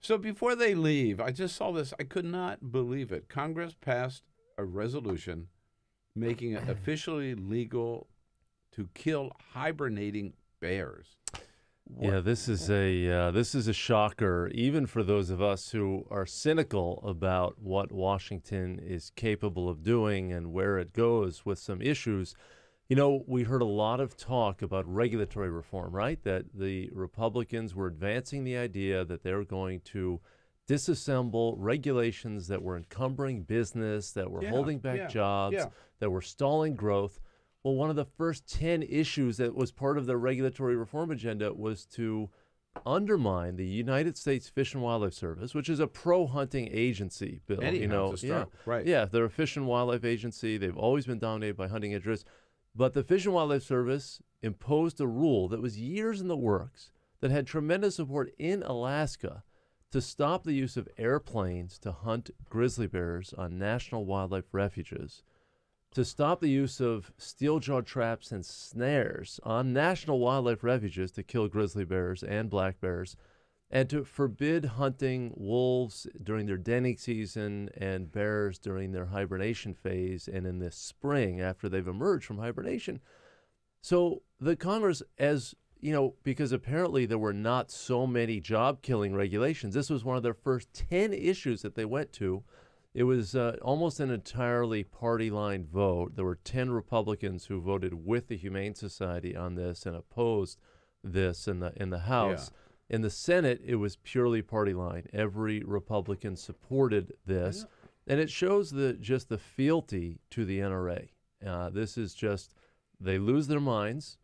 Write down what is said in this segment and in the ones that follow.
So before they leave, I just saw this. I could not believe it. Congress passed a resolution making it officially legal to kill hibernating bears. Yeah, this is a shocker, even for those of us who are cynical about what Washington is capable of doing and where it goes with some issues. You know, we heard a lot of talk about regulatory reform, right? That the Republicans were advancing the idea that they were going to disassemble regulations that were encumbering business, that were holding back jobs, that were stalling growth. Well, one of the first 10 issues that was part of the regulatory reform agenda was to undermine the United States Fish and Wildlife Service, which is a pro-hunting agency, Bill. Right. Yeah, they're a fish and wildlife agency. They've always been dominated by hunting interests. But the Fish and Wildlife Service imposed a rule that was years in the works that had tremendous support in Alaska to stop the use of airplanes to hunt grizzly bears on national wildlife refuges, to stop the use of steel-jawed traps and snares on national wildlife refuges to kill grizzly bears and black bears, and to forbid hunting wolves during their denning season and bears during their hibernation phase and in the spring after they've emerged from hibernation. So the Congress, as you know, because apparently there were not so many job-killing regulations, this was one of their first 10 issues that they went to. It was almost an entirely party-line vote. There were 10 Republicans who voted with the Humane Society on this and opposed this in the House. Yeah. In the Senate, it was purely party line. Every Republican supported this, and it shows just the fealty to the NRA. This is just, they lose their minds.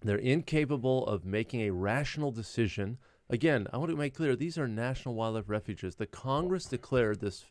They're incapable of making a rational decision. Again, I want to make clear, these are national wildlife refuges. The Congress declared this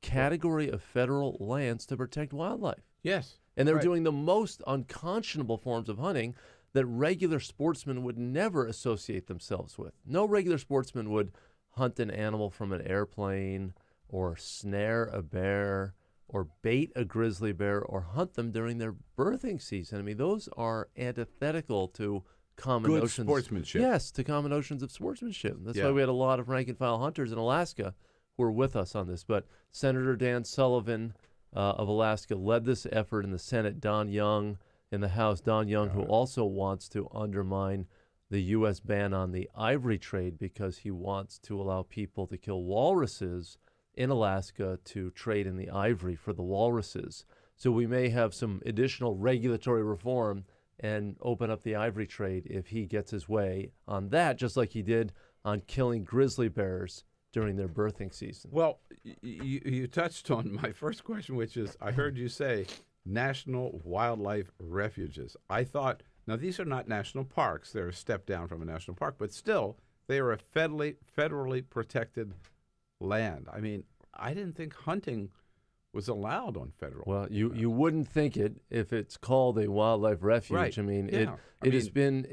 category of federal lands to protect wildlife. Yes. And they're doing the most unconscionable forms of hunting that regular sportsmen would never associate themselves with. No regular sportsman would hunt an animal from an airplane or snare a bear or bait a grizzly bear or hunt them during their birthing season. I mean, those are antithetical to common Good notions. Sportsmanship. Yes, to common notions of sportsmanship. That's why we had a lot of rank-and-file hunters in Alaska who were with us on this. But Senator Dan Sullivan of Alaska led this effort in the Senate. Don Young in the House, Don Young, who also wants to undermine the U.S. ban on the ivory trade because he wants to allow people to kill walruses in Alaska to trade in the ivory for the walruses. So we may have some additional regulatory reform and open up the ivory trade if he gets his way on that, just like he did on killing grizzly bears during their birthing season. Well, you touched on my first question, which is, I heard you say national wildlife refuges. I thought, now these are not national parks. They're a step down from a national park, but still, they are a federally protected land. I mean, I didn't think hunting was allowed on federal. Well, you wouldn't think it if it's called a wildlife refuge. Right. I mean, Yeah. it has been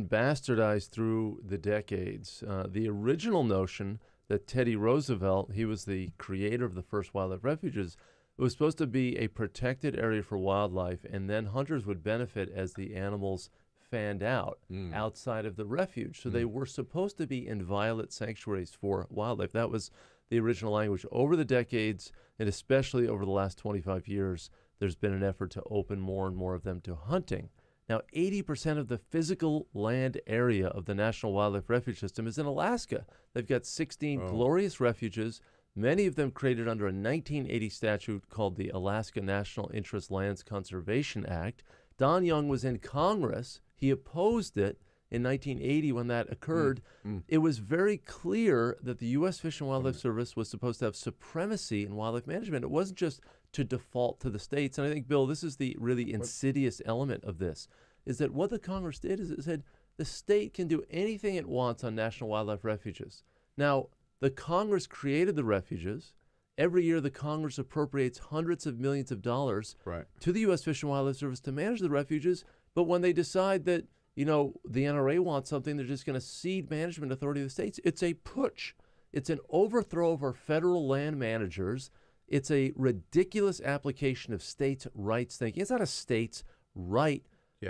bastardized through the decades. The original notion that Teddy Roosevelt, he was the creator of the first wildlife refuges, it was supposed to be a protected area for wildlife, and then hunters would benefit as the animals fanned out outside of the refuge. So they were supposed to be inviolate sanctuaries for wildlife. That was the original language. Over the decades, and especially over the last 25 years, there's been an effort to open more and more of them to hunting. Now, 80% of the physical land area of the National Wildlife Refuge System is in Alaska. They've got 16 glorious refuges, many of them created under a 1980 statute called the Alaska National Interest Lands Conservation Act. Don Young was in Congress. He opposed it in 1980 when that occurred. It was very clear that the U.S. Fish and Wildlife Service was supposed to have supremacy in wildlife management. It wasn't just to default to the states. And I think, Bill, this is the really insidious element of this, is that what the Congress did is it said the state can do anything it wants on national wildlife refuges. Now, the Congress created the refuges. Every year, the Congress appropriates hundreds of millions of dollars to the U.S. Fish and Wildlife Service to manage the refuges. But when they decide that, you know, the NRA wants something, they're just going to cede management authority to the states. It's a putsch. It's an overthrow of our federal land managers. It's a ridiculous application of states' rights thinking. It's not a state's right.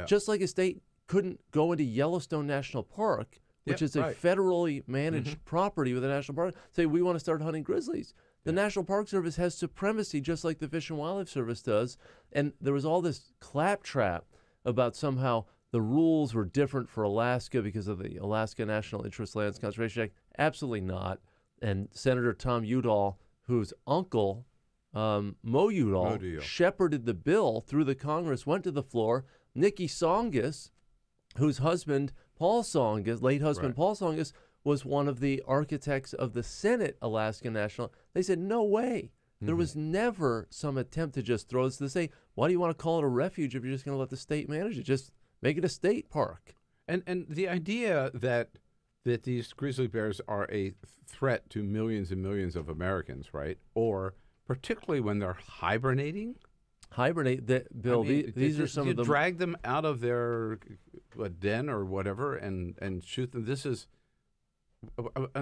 Just like a state couldn't go into Yellowstone National Park which Yep, is a right. federally managed property with a national park, say we want to start hunting grizzlies. The National Park Service has supremacy, just like the Fish and Wildlife Service does. And there was all this claptrap about somehow the rules were different for Alaska because of the Alaska National Interest Lands Conservation Act. Absolutely not. And Senator Tom Udall, whose uncle, Mo Udall, shepherded the bill through the Congress, went to the floor. Nikki Songus, whose husband, Paul Songus, late husband Paul Songus, was one of the architects of the Senate Alaska National. They said, no way. There was never some attempt to just throw this to say, why do you want to call it a refuge if you're just going to let the state manage it? Just make it a state park. And the idea that these grizzly bears are a threat to millions and millions of Americans, right? Or particularly when they're hibernating. Bill, these are some of the... drag them out of their den or whatever and shoot them. This is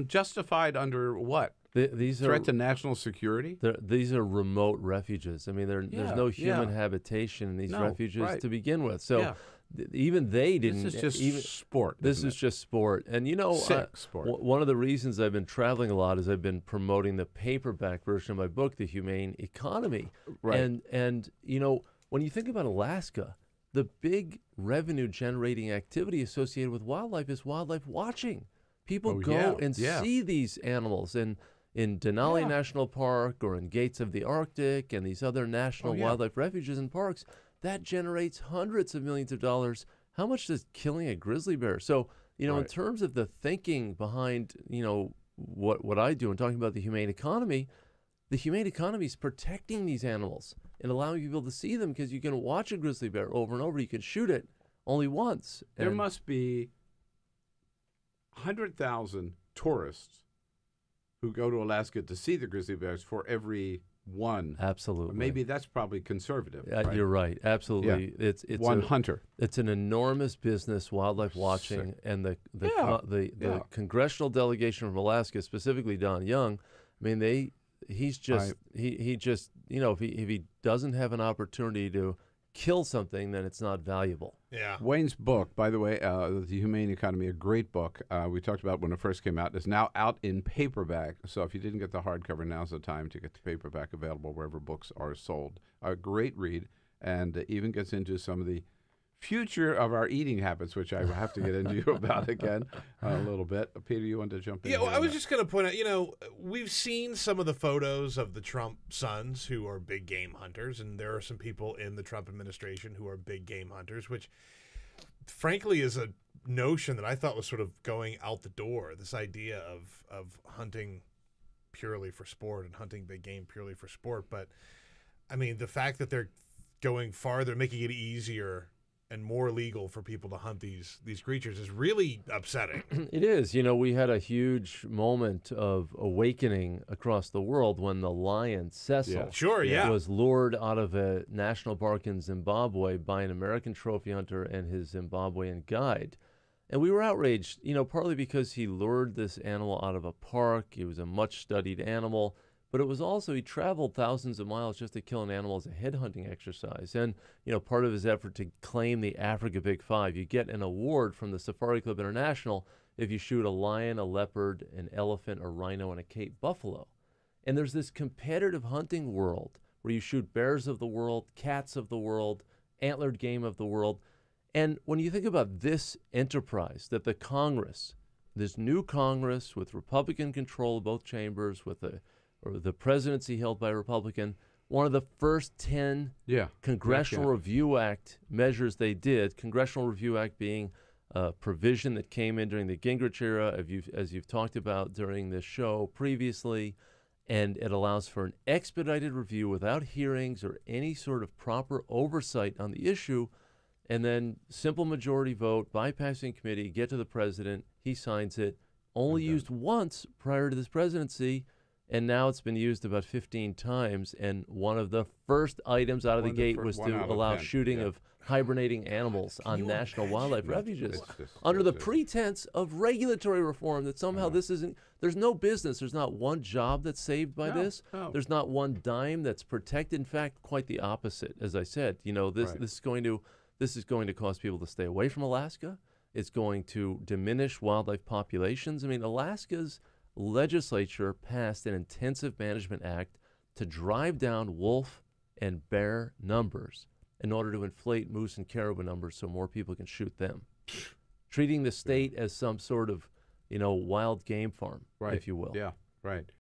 justified under what? These threat to national security? These are remote refuges. I mean, there's no human habitation in these refuges to begin with. So even they didn't. This is just sport. This is just sport. And you know, sport. One of the reasons I've been traveling a lot is I've been promoting the paperback version of my book, The Humane Economy. Right. And you know, when you think about Alaska, the big revenue generating activity associated with wildlife is wildlife watching. People go and see these animals in Denali National Park or in Gates of the Arctic and these other national wildlife refuges and parks. That generates hundreds of millions of dollars. How much does killing a grizzly bear? So, you know, in terms of the thinking behind, you know, what I do and talking about the humane economy is protecting these animals and allowing people to see them, because you can watch a grizzly bear over and over. You can shoot it only once. There must be 100,000 tourists who go to Alaska to see the grizzly bears for every one. Absolutely. Or maybe that's probably conservative. Right? You're right. Absolutely. Yeah. It's one hunter. It's an enormous business, wildlife watching, and the congressional delegation from Alaska, specifically Don Young. I mean, he's just he just, you know, if he doesn't have an opportunity to kill something, then it's not valuable. Yeah. Wayne's book, by the way, The Humane Economy, a great book. We talked about when it first came out. It's now out in paperback. So if you didn't get the hardcover, now's the time to get the paperback, available wherever books are sold. A great read, and even gets into some of the future of our eating habits, which I have to get into you about again a little bit. Peter, you want to jump in? Yeah, well, I was just going to point out, you know, we've seen some of the photos of the Trump sons who are big game hunters, and there are some people in the Trump administration who are big game hunters, which frankly is a notion that I thought was sort of going out the door, this idea of hunting purely for sport and hunting big game purely for sport. But, I mean, the fact that they're going farther, making it easier and more legal for people to hunt these creatures is really upsetting. It is. You know, we had a huge moment of awakening across the world when the lion Cecil was lured out of a national park in Zimbabwe by an American trophy hunter and his Zimbabwean guide. And we were outraged, you know, partly because he lured this animal out of a park. It was a much-studied animal. But it was also, he traveled thousands of miles just to kill an animal as a headhunting exercise. And, you know, part of his effort to claim the Africa Big Five, you get an award from the Safari Club International if you shoot a lion, a leopard, an elephant, a rhino, and a Cape buffalo. And there's this competitive hunting world where you shoot bears of the world, cats of the world, antlered game of the world. And when you think about this enterprise that the Congress, this new Congress with Republican control of both chambers, with the presidency held by a Republican, one of the first 10 Congressional Review Act measures they did, Congressional Review Act being a provision that came in during the Gingrich era, as you've talked about during this show previously, and it allows for an expedited review without hearings or any sort of proper oversight on the issue, and then simple majority vote, bypassing committee, get to the president, he signs it, only used once prior to this presidency. And now it's been used about 15 times, and one of the first items out of the gate was to allow shooting of hibernating animals on national wildlife refuges under the pretense of regulatory reform, that somehow this isn't, there's no business, there's not one job that's saved by this, there's not one dime that's protected. In fact, quite the opposite. As I said, you know, this is going to cause people to stay away from Alaska. It's going to diminish wildlife populations. I mean, Alaska's legislature passed an Intensive Management Act to drive down wolf and bear numbers in order to inflate moose and caribou numbers so more people can shoot them. Treating the state as some sort of, wild game farm, Right. if you will. Yeah, right.